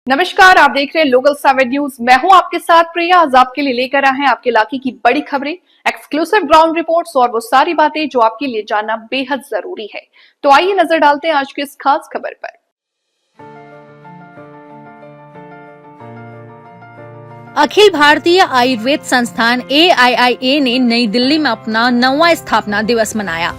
नमस्कार, आप देख रहे हैं लोकल 7 न्यूज। मैं हूं आपके साथ प्रिया। आज आपके लिए लेकर आए हैं आपके इलाके की बड़ी खबरें, एक्सक्लूसिव ग्राउंड रिपोर्ट्स और वो सारी बातें जो आपके लिए जानना बेहद जरूरी है। तो आइए नजर डालते हैं आज की इस खास खबर पर। अखिल भारतीय आयुर्वेद संस्थान AIIA ने नई दिल्ली में अपना 9वां स्थापना दिवस मनाया।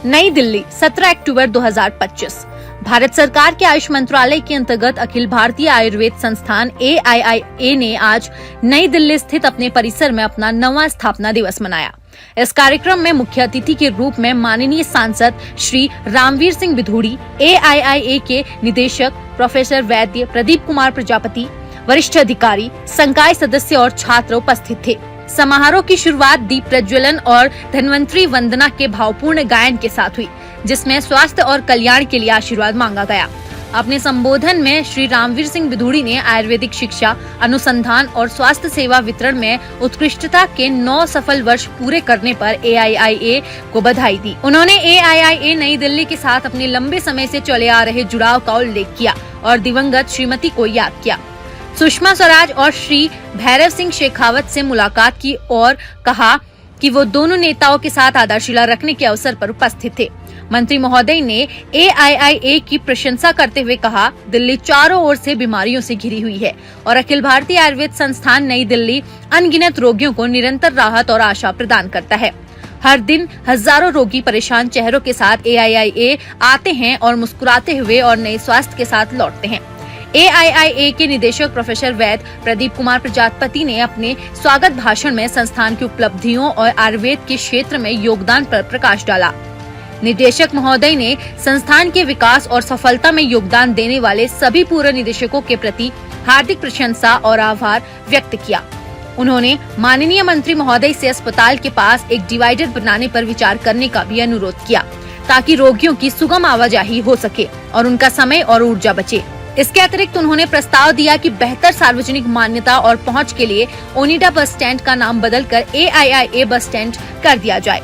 नई दिल्ली 17 अक्टूबर 2025। भारत सरकार के आयुष मंत्रालय के अंतर्गत अखिल भारतीय आयुर्वेद संस्थान AIIA ने आज नई दिल्ली स्थित अपने परिसर में अपना 9वां स्थापना दिवस मनाया। इस कार्यक्रम में मुख्य अतिथि के रूप में माननीय सांसद श्री रामवीर सिंह बिधूड़ी, AIIA के निदेशक प्रोफेसर वैद्य प्रदीप कुमार प्रजापति, वरिष्ठ अधिकारी, संकाय सदस्य और छात्र उपस्थित थे। समारोह की शुरुआत दीप प्रज्वलन और धन्वंतरी वंदना के भावपूर्ण गायन के साथ हुई, जिसमें स्वास्थ्य और कल्याण के लिए आशीर्वाद मांगा गया। अपने संबोधन में श्री रामवीर सिंह बिधूड़ी ने आयुर्वेदिक शिक्षा, अनुसंधान और स्वास्थ्य सेवा वितरण में उत्कृष्टता के 9 सफल वर्ष पूरे करने पर AIIA को बधाई दी। उन्होंने AIIA नई दिल्ली के साथ अपने लंबे समय से चले आ रहे जुड़ाव का उल्लेख किया और दिवंगत श्रीमती को याद किया। सुषमा स्वराज और श्री भैरव सिंह शेखावत से मुलाकात की और कहा कि वो दोनों नेताओं के साथ आधारशिला रखने के अवसर पर उपस्थित थे। मंत्री महोदय ने AIIA की प्रशंसा करते हुए कहा, दिल्ली चारों ओर से बीमारियों से घिरी हुई है और अखिल भारतीय आयुर्वेद संस्थान नई दिल्ली अनगिनत रोगियों को निरंतर राहत और आशा प्रदान करता है। हर दिन हजारों रोगी परेशान चेहरों के साथ AIIA आते हैं और मुस्कुराते हुए और नए स्वास्थ्य के साथ लौटते हैं। AIIA के निदेशक प्रोफेसर वैद्य प्रदीप कुमार प्रजापति ने अपने स्वागत भाषण में संस्थान की उपलब्धियों और आयुर्वेद के क्षेत्र में योगदान पर प्रकाश डाला। निदेशक महोदय ने संस्थान के विकास और सफलता में योगदान देने वाले सभी पूर्व निदेशकों के प्रति हार्दिक प्रशंसा और आभार व्यक्त किया। उन्होंने माननीय मंत्री महोदय से अस्पताल के पास एक डिवाइडर बनाने पर विचार करने का भी अनुरोध किया, ताकि रोगियों की सुगम आवाजाही हो सके और उनका समय और ऊर्जा बचे। इसके अतिरिक्त उन्होंने प्रस्ताव दिया कि बेहतर सार्वजनिक मान्यता और पहुंच के लिए ओनिडा बस स्टैंड का नाम बदलकर AIIA बस स्टैंड कर दिया जाए।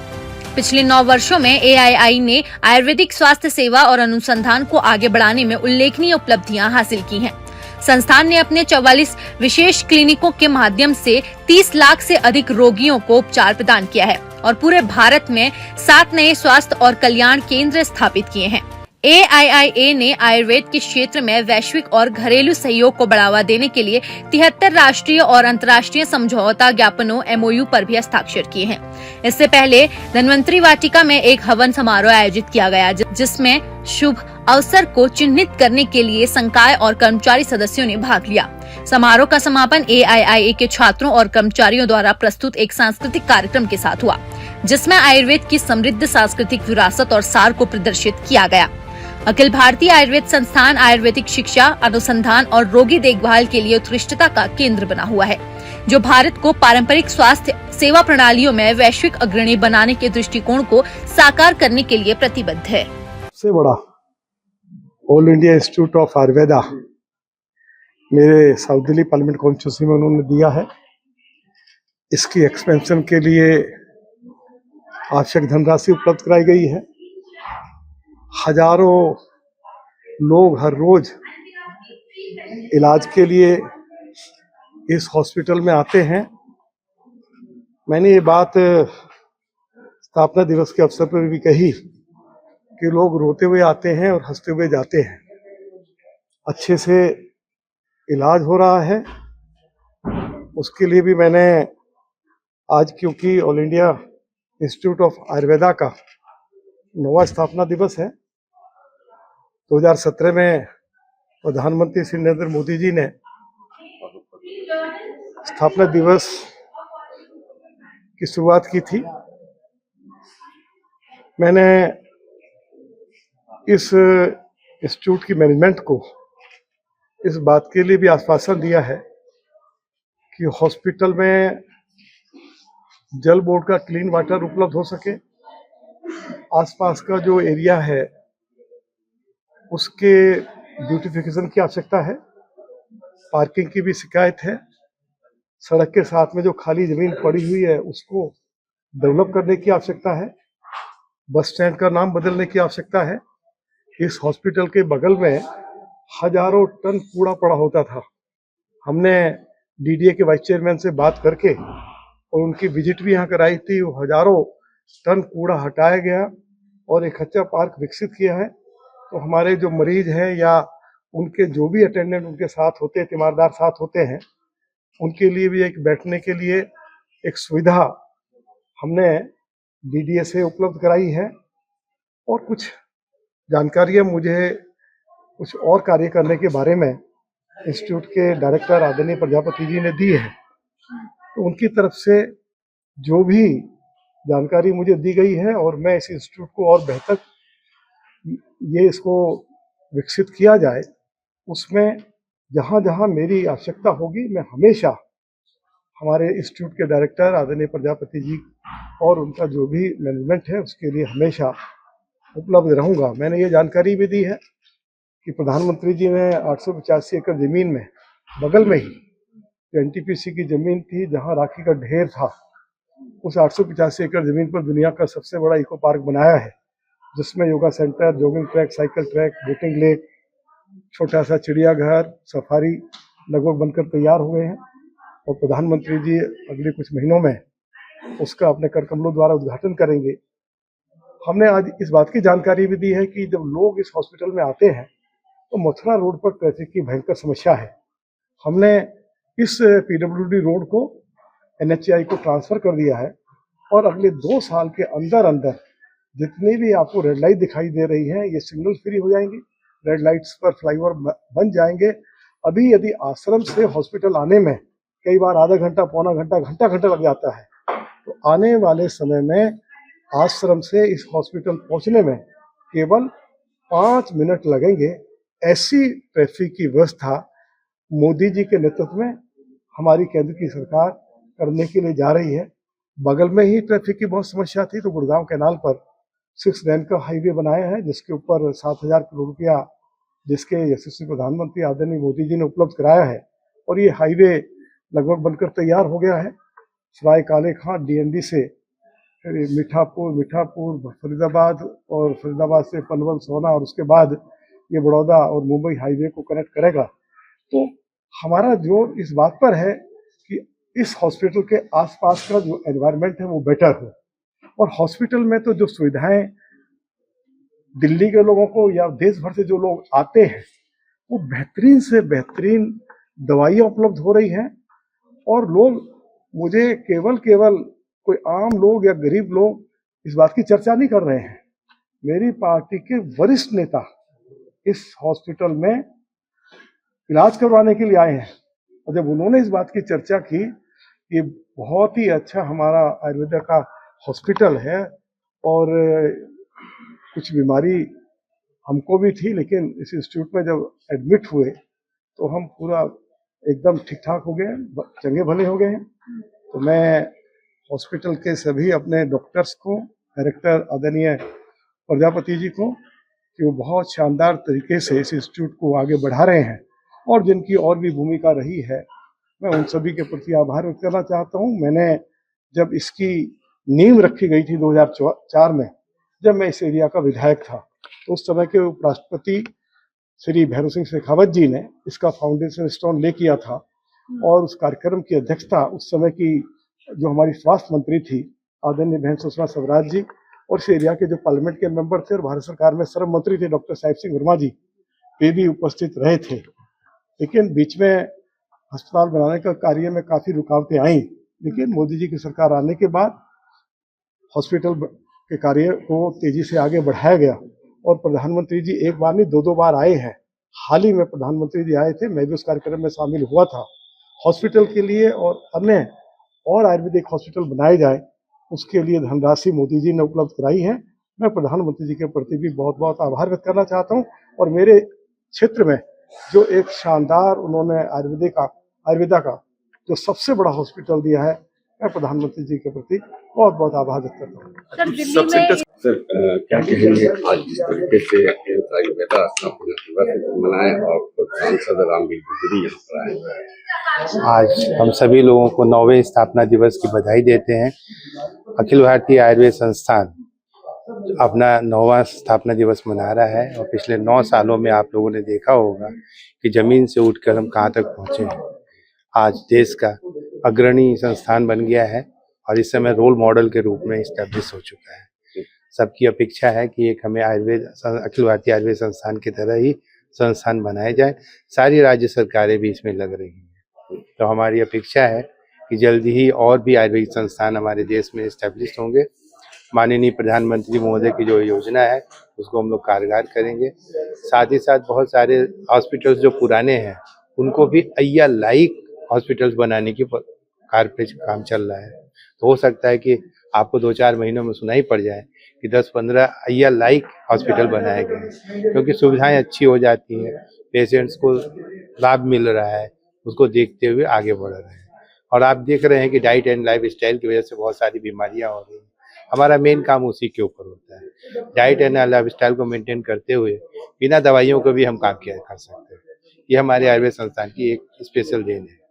पिछले 9 वर्षों में AIIA ने आयुर्वेदिक स्वास्थ्य सेवा और अनुसंधान को आगे बढ़ाने में उल्लेखनीय उपलब्धियां हासिल की हैं। संस्थान ने अपने 44 विशेष क्लिनिकों के माध्यम से 30 लाख से अधिक रोगियों को उपचार प्रदान किया है और पूरे भारत में 7 नए स्वास्थ्य और कल्याण केंद्र स्थापित किए हैं। AIIA ने आयुर्वेद के क्षेत्र में वैश्विक और घरेलू सहयोग को बढ़ावा देने के लिए 73 राष्ट्रीय और अंतर्राष्ट्रीय समझौता ज्ञापनों MOU पर भी हस्ताक्षर किए हैं। इससे पहले धन्वंतरी वाटिका में एक हवन समारोह आयोजित किया गया, जिसमें शुभ अवसर को चिन्हित करने के लिए संकाय और कर्मचारी सदस्यों ने भाग लिया। समारोह का समापन AIIA के छात्रों और कर्मचारियों द्वारा प्रस्तुत एक सांस्कृतिक कार्यक्रम के साथ हुआ, जिसमें आयुर्वेद की समृद्ध सांस्कृतिक विरासत और सार को प्रदर्शित किया गया। अखिल भारतीय आयुर्वेद संस्थान आयुर्वेदिक शिक्षा, अनुसंधान और रोगी देखभाल के लिए उत्कृष्टता का केंद्र बना हुआ है, जो भारत को पारंपरिक स्वास्थ्य सेवा प्रणालियों में वैश्विक अग्रणी बनाने के दृष्टिकोण को साकार करने के लिए प्रतिबद्ध है। सबसे बड़ा all India institute of Ayurveda मेरे साउथ दिल्ली पार्लियामेंट कॉन्स्टिट्यूंसी में उन्होंने दिया है। इसकी एक्सपेंशन के लिए आवश्यक धनराशि उपलब्ध कराई गई है। हजारों लोग हर रोज इलाज के लिए इस हॉस्पिटल में आते हैं। मैंने ये बात स्थापना दिवस के अवसर पर भी कही कि लोग रोते हुए आते हैं और हंसते हुए जाते हैं। अच्छे से इलाज हो रहा है, उसके लिए भी मैंने आज, क्योंकि all India institute of Ayurveda का 9वां स्थापना दिवस है, 2017 में प्रधानमंत्री श्री नरेंद्र मोदी जी ने स्थापना दिवस की शुरुआत की थी। मैंने इस इंस्टीट्यूट की मैनेजमेंट को इस बात के लिए भी आश्वासन दिया है कि हॉस्पिटल में जल बोर्ड का क्लीन वाटर उपलब्ध हो सके। आसपास का जो एरिया है उसके ब्यूटिफिकेशन की आवश्यकता है। पार्किंग की भी शिकायत है। सड़क के साथ में जो खाली जमीन पड़ी हुई है उसको डेवलप करने की आवश्यकता है। बस स्टैंड का नाम बदलने की आवश्यकता है। इस हॉस्पिटल के बगल में हजारों टन कूड़ा पड़ा होता था। हमने डीडीए के वाइस चेयरमैन से बात करके और उनकी विजिट भी यहाँ कराई थी। वो हजारों टन कूड़ा हटाया गया और एक अच्छा पार्क विकसित किया है। तो हमारे जो मरीज हैं या उनके जो भी अटेंडेंट उनके साथ होते हैं, तीमारदार साथ होते हैं, उनके लिए भी एक बैठने के लिए एक सुविधा हमने डीडीए से उपलब्ध कराई है। और कुछ जानकारियाँ मुझे कुछ और कार्य करने के बारे में इंस्टीट्यूट के डायरेक्टर आदरणीय प्रजापति जी ने दी है। तो उनकी तरफ से जो भी जानकारी मुझे दी गई है और मैं इस इंस्टीट्यूट को और बेहतर इसको विकसित किया जाए, उसमें जहाँ जहाँ मेरी आवश्यकता होगी मैं हमेशा हमारे इंस्टीट्यूट के डायरेक्टर आदरणीय प्रजापति जी और उनका जो भी मैनेजमेंट है उसके लिए हमेशा उपलब्ध रहूँगा। मैंने ये जानकारी भी दी है कि प्रधानमंत्री जी ने 885 एकड़ जमीन में बगल में ही एनटीपीसी की जमीन थी जहां राखी का ढेर था, उस 885 एकड़ जमीन पर दुनिया का सबसे बड़ा इको पार्क बनाया है, जिसमें yoga centre, jogging track, cycle track, boating lake, छोटा सा चिड़ियाघर, सफारी लगभग बनकर तैयार हुए हैं। और प्रधानमंत्री जी अगले कुछ महीनों में उसका अपने कर कमलों द्वारा उद्घाटन करेंगे। हमने आज इस बात की जानकारी भी दी है कि जब लोग इस हॉस्पिटल में आते हैं तो मथुरा रोड पर ट्रैफिक की भयंकर समस्या है। हमने इस पीडब्ल्यूडी रोड को एनएचएआई को ट्रांसफर कर दिया है और अगले 2 साल के अंदर अंदर जितनी भी आपको रेड लाइट दिखाई दे रही है ये सिग्नल फ्री हो जाएंगी, रेड लाइट्स पर फ्लाईओवर बन जाएंगे। अभी यदि आश्रम से हॉस्पिटल आने में कई बार आधा घंटा, पौना घंटा, घंटा लग जाता है, तो आने वाले समय में आश्रम से इस हॉस्पिटल पहुंचने में केवल 5 मिनट लगेंगे। ऐसी ट्रैफिक की व्यवस्था मोदी जी के नेतृत्व में हमारी केंद्र की सरकार करने के लिए जा रही है। बगल में ही ट्रैफिक की बहुत समस्या थी, तो गुड़गांव कैनाल पर 6 लेन का हाईवे बनाया है, जिसके ऊपर 7,000 करोड़ रुपया जिसके यशस्वी प्रधानमंत्री आदरणीय मोदी जी ने उपलब्ध कराया है। और ये हाईवे लगभग बनकर तैयार हो गया है। सराय काले खां डीएनडी से मीठापुर फरीदाबाद और फरीदाबाद से पनवल सोना और उसके बाद ये बड़ौदा और मुंबई हाईवे को कनेक्ट करेगा। तो हमारा जोर इस बात पर है कि इस हॉस्पिटल के आसपास का जो एनवायरनमेंट है वो बेटर हो। और हॉस्पिटल में तो जो सुविधाएं दिल्ली के लोगों को या देश भर से जो लोग आते हैं वो बेहतरीन से बेहतरीन दवाइयाँ उपलब्ध हो रही हैं। और लोग मुझे केवल कोई आम लोग या गरीब लोग इस बात की चर्चा नहीं कर रहे हैं। मेरी पार्टी के वरिष्ठ नेता इस हॉस्पिटल में इलाज करवाने के लिए आए हैं और जब उन्होंने इस बात की चर्चा की कि बहुत ही अच्छा हमारा आयुर्वेद का हॉस्पिटल है और कुछ बीमारी हमको भी थी, लेकिन इस इंस्टीट्यूट में जब एडमिट हुए तो हम पूरा एकदम ठीक ठाक हो गए, चंगे भले हो गए हैं। तो मैं हॉस्पिटल के सभी अपने डॉक्टर्स को, डायरेक्टर आदरणीय प्रजापति जी को, कि वो बहुत शानदार तरीके से इस इंस्टीट्यूट को आगे बढ़ा रहे हैं और जिनकी और भी भूमिका रही है, मैं उन सभी के प्रति आभार व्यक्त करना चाहता हूँ। मैंने जब इसकी नींव रखी गई थी 2004 में, जब मैं इस एरिया का विधायक था, तो उस समय के उपराष्ट्रपति श्री भैरव सिंह शेखावत जी ने इसका फाउंडेशन स्टोन ले किया था और उस कार्यक्रम की अध्यक्षता उस समय की जो हमारी स्वास्थ्य मंत्री थी आदरणीय बहन सुषमा स्वराज जी और इस एरिया के जो पार्लियामेंट के मेंबर थे और भारत सरकार में श्रम मंत्री थे डॉक्टर साहिब सिंह वर्मा जी, वे भी उपस्थित रहे थे। लेकिन बीच में अस्पताल बनाने का कार्य में काफी रुकावटें आई, लेकिन मोदी जी की सरकार आने के बाद हॉस्पिटल के कार्य को तेजी से आगे बढ़ाया गया और प्रधानमंत्री जी एक बार नहीं 2 बार आए हैं। हाल ही में प्रधानमंत्री जी आए थे, मैं भी उस कार्यक्रम में शामिल हुआ था। हॉस्पिटल के लिए और अन्य और आयुर्वेदिक हॉस्पिटल बनाए जाए उसके लिए धनराशि मोदी जी ने उपलब्ध कराई है। मैं प्रधानमंत्री जी के प्रति भी बहुत बहुत आभार व्यक्त करना चाहता हूं और मेरे क्षेत्र में जो एक शानदार उन्होंने आयुर्वेदा का जो सबसे बड़ा हॉस्पिटल दिया है, मैं प्रधानमंत्री जी के प्रति बहुत बहुत आभार व्यक्त करता हूँ। सर, दिल्ली में क्या कहेंगे आज जिस तरीके से आयुर्वेदा स्थापना दिवस मनाए और सांसद रामवीर गिरी यहाँ पर आए? आज हम सभी लोगों को 9वें स्थापना दिवस की बधाई देते हैं। अखिल भारतीय आयुर्वेद संस्थान अपना 9वां स्थापना दिवस मना रहा है और पिछले 9 सालों में आप लोगों ने देखा होगा कि जमीन से उठकर हम कहाँ तक पहुँचे हैं। आज देश का अग्रणी संस्थान बन गया है और इस समय रोल मॉडल के रूप में इस्टेब्लिश हो चुका है। सबकी अपेक्षा है कि एक हमें अखिल भारतीय आयुर्वेद संस्थान की तरह ही संस्थान बनाए जाए। सारी राज्य सरकारें भी इसमें लग रही हैं, तो हमारी अपेक्षा है कि जल्दी ही और भी आयुर्वेदिक संस्थान हमारे देश में इस्टेब्लिश होंगे। माननीय प्रधानमंत्री महोदय की जो योजना है उसको हम लोग कारगर करेंगे। साथ ही साथ बहुत सारे हॉस्पिटल्स जो पुराने हैं उनको भी अय्या लाइक हॉस्पिटल्स बनाने की कार्य पे काम चल रहा है। तो हो सकता है कि आपको 2-4 महीनों में सुनाई पड़ जाए कि 10-15 अय्या लाइक हॉस्पिटल बनाए गए हैं, क्योंकि सुविधाएं अच्छी हो जाती हैं, पेशेंट्स को लाभ मिल रहा है, उसको देखते हुए आगे बढ़ रहे हैं। और आप देख रहे हैं कि डाइट एंड लाइफ स्टाइल की वजह से बहुत सारी बीमारियां हो रही हैं। हमारा मेन काम उसी के ऊपर होता है। डाइट एंड लाइफ स्टाइल को मेंटेन करते हुए बिना दवाइयों को भी हम काम किया कर सकते हैं। ये हमारे आयुर्वेद संस्थान की एक स्पेशल देन है।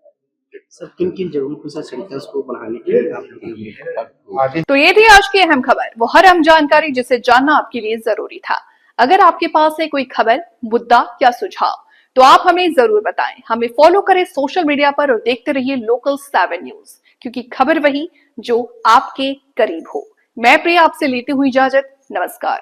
सर किन किन जगहों पर सर सेंटर्स को बढ़ाने के लिए आप लोग तो ये थी आज की अहम खबर, वो हर अहम जानकारी जिसे जानना आपके लिए जरूरी था। अगर आपके पास है कोई खबर, मुद्दा या सुझाव तो आप हमें जरूर बताएं। हमें फॉलो करें सोशल मीडिया पर और देखते रहिए लोकल 7 न्यूज, क्योंकि खबर वही जो आपके करीब हो। मैं प्रिया आपसे लेती हुई इजाजत, नमस्कार।